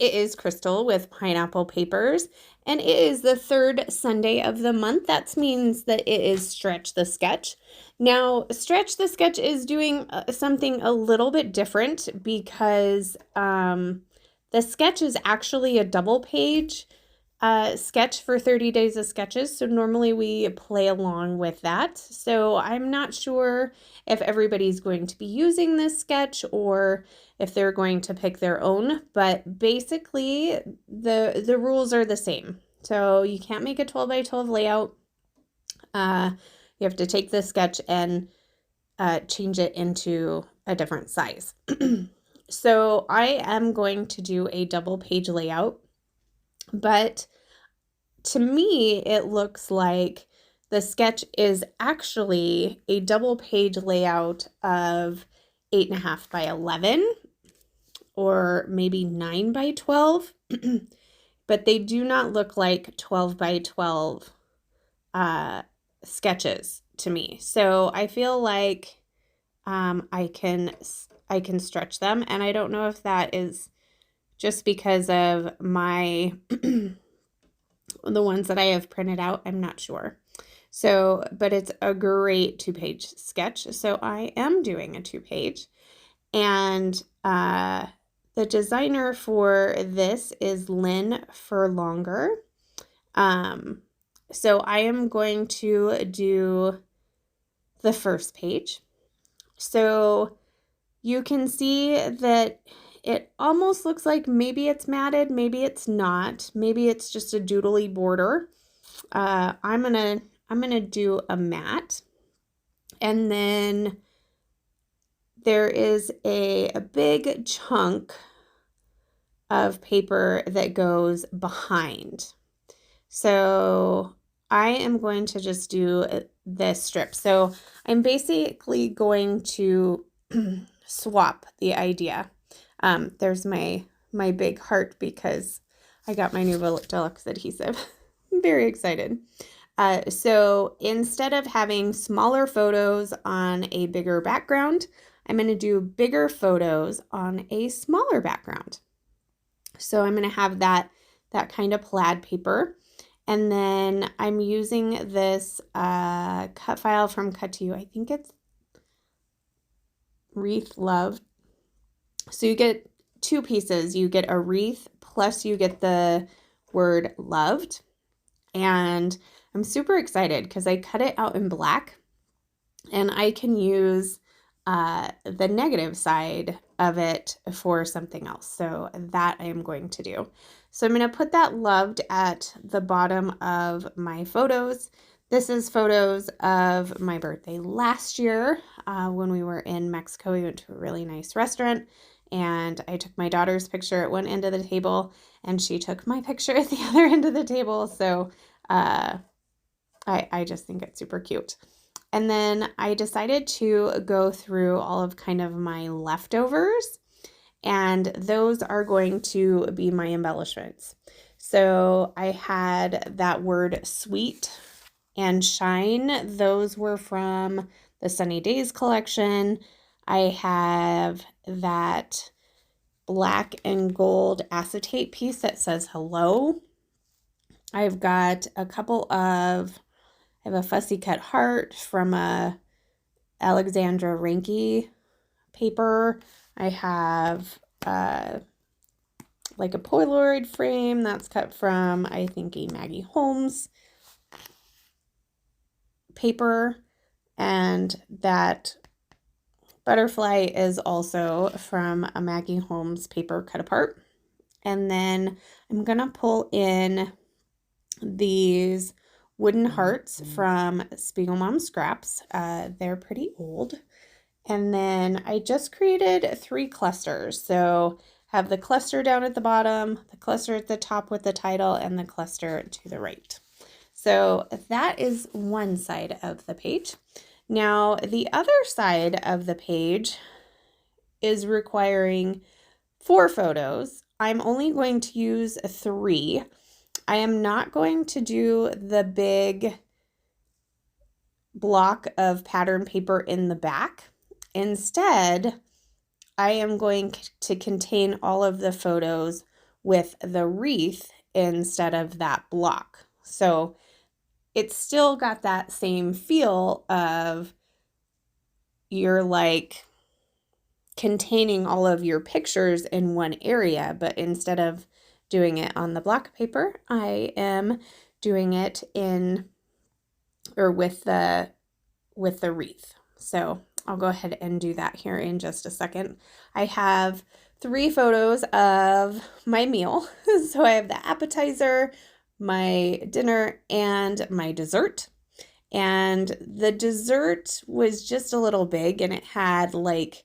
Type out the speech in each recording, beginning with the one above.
it is Crystal with Pineapple Papers, and it is the third Sunday of the month. That means that it is Stretch the Sketch. Now, Stretch the Sketch is doing something a little bit different because the sketch is actually a double page sketch for 30 days of sketches. So normally we play along with that. So I'm not sure if everybody's going to be using this sketch or if they're going to pick their own, but basically the rules are the same. So you can't make a 12 by 12 layout. You have to take the sketch and change it into a different size. So I am going to do a double page layout. But to me, it looks like the sketch is actually a double page layout of 8.5 by 11 or maybe 9 by 12, but they do not look like 12 by 12 sketches to me. So I feel like I can stretch them, and I don't know if that is just because of my the ones that I have printed out. I'm not sure. So, but it's a great 2-page sketch. So I am doing a 2-page, and the designer for this is Lyn Furlonger. So I am going to do the first page. So you can see that it almost looks like maybe it's matted, maybe it's not. Maybe it's just a doodly border. I'm gonna do a matte, and then there is a big chunk of paper that goes behind. So I am going to just do this strip. So I'm basically going to swap the idea. There's my big heart because I got my new deluxe adhesive. I'm very excited. So instead of having smaller photos on a bigger background, I'm going to do bigger photos on a smaller background. So I'm going to have that kind of plaid paper. And then I'm using this cut file from Cut To You. I think it's Wreath Love. So you get 2 pieces. You get a wreath plus you get the word loved. And I'm super excited because I cut it out in black, and I can use the negative side of it for something else. So that I am going to do. So I'm going to put that loved at the bottom of my photos. This is photos of my birthday last year when we were in Mexico. We went to a really nice restaurant, and I took my daughter's picture at one end of the table, and she took my picture at the other end of the table. So I just think it's super cute. And then I decided to go through all of kind of my leftovers, and those are going to be my embellishments. So I had that word sweet and shine. Those were from the Sunny Days collection. I have that black and gold acetate piece that says hello. I've got a couple of, I have a fussy cut heart from a Alexandra Ranke paper. I have like a Polaroid frame that's cut from, I think, a Maggie Holmes paper, and that butterfly is also from a Maggie Holmes paper cut apart. And then I'm gonna pull in these wooden hearts from Spiegel Mom Scraps. They're pretty old. And then I just created 3 clusters. So have the cluster down at the bottom, the cluster at the top with the title, and the cluster to the right. So that is one side of the page. Now the other side of the page is requiring 4 photos. I'm only going to use 3. I am not going to do the big block of pattern paper in the back. Instead, I am going to contain all of the photos with the wreath instead of that block. So it's still got that same feel of you're like containing all of your pictures in one area, but instead of doing it on the block paper, I am doing it in or with the wreath. So I'll go ahead and do that here in just a second. I have 3 photos of my meal. So I have the appetizer, my dinner, and my dessert. And the dessert was just a little big and it had like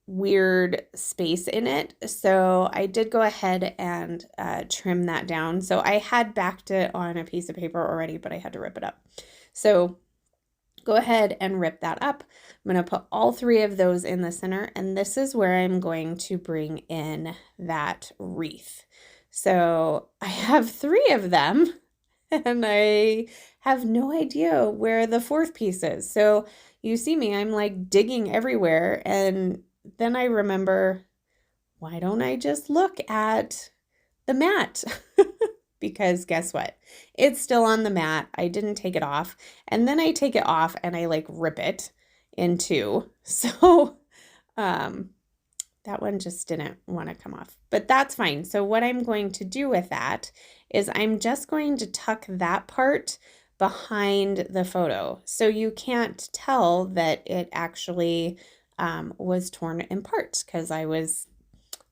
weird space in it. So I did go ahead and trim that down. So I had backed it on a piece of paper already, but I had to rip it up. So go ahead and rip that up. I'm going to put all 3 of those in the center, and this is where I'm going to bring in that wreath. So I have 3 of them, and I have no idea where the 4th piece is. So you see me, I'm like digging everywhere, and then I remember, why don't I just look at the mat? Because guess what? It's still on the mat. I didn't take it off. And then I take it off and I like rip it in 2. So that one just didn't want to come off. But that's fine. So what I'm going to do with that is I'm just going to tuck that part behind the photo. So you can't tell that it actually was torn in parts because I was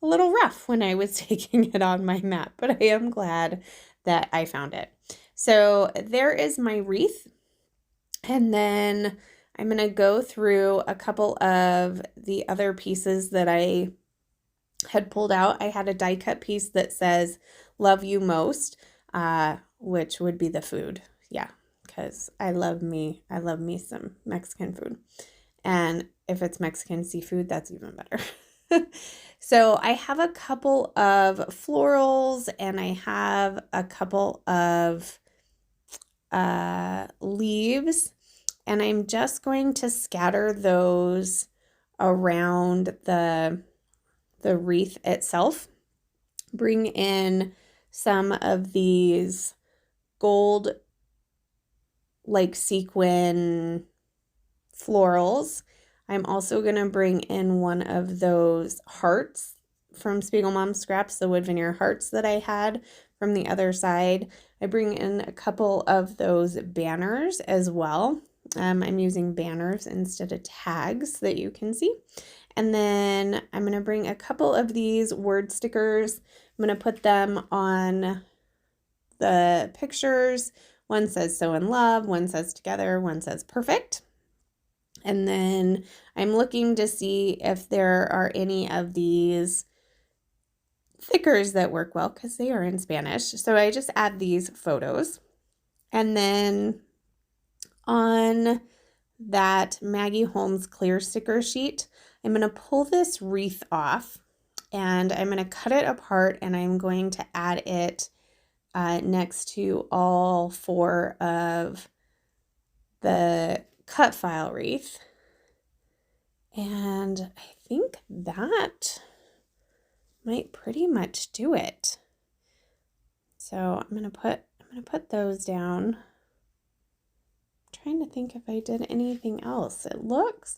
a little rough when I was taking it on my mat, but I am glad that I found it. So there is my wreath. And then I'm going to go through a couple of the other pieces that I had pulled out. I had a die cut piece that says love you most, which would be the food. Yeah, because I love me some Mexican food. And if it's Mexican seafood, that's even better. So I have a couple of florals and I have a couple of leaves, and I'm just going to scatter those around the wreath itself. Bring in some of these gold like sequin florals. I'm also going to bring in one of those hearts from Spiegel Mom Scraps, the wood veneer hearts that I had from the other side. I bring in a couple of those banners as well. I'm using banners instead of tags that you can see. And then I'm going to bring a couple of these word stickers. I'm going to put them on the pictures. One says so in love, one says together, one says perfect. And then I'm looking to see if there are any of these thickers that work well because they are in Spanish. So I just add these photos. And then on that Maggie Holmes clear sticker sheet, I'm going to pull this wreath off and I'm going to cut it apart and I'm going to add it next to all 4 of the cut file wreath. And I think that might pretty much do it. So I'm gonna put those down. I'm trying to think if I did anything else. It looks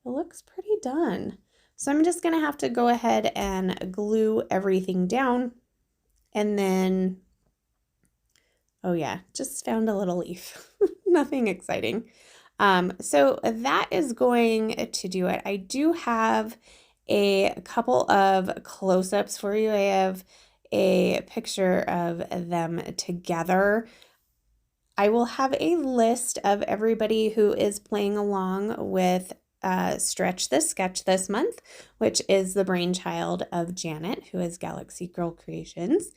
pretty done. So I'm just gonna have to go ahead and glue everything down, and then oh yeah, just found a little leaf. Nothing exciting. So that is going to do it. I do have a couple of close-ups for you. I have a picture of them together. I will have a list of everybody who is playing along with Stretch This Sketch this month, which is the brainchild of Janet, who is Galaxy Girl Creations.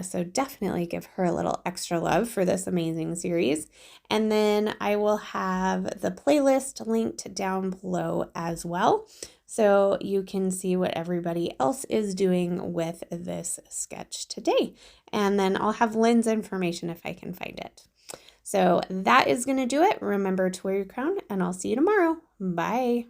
So definitely give her a little extra love for this amazing series. And then I will have the playlist linked down below as well, so you can see what everybody else is doing with this sketch today. And then I'll have Lyn's information if I can find it. So that is going to do it. Remember to wear your crown, and I'll see you tomorrow. Bye.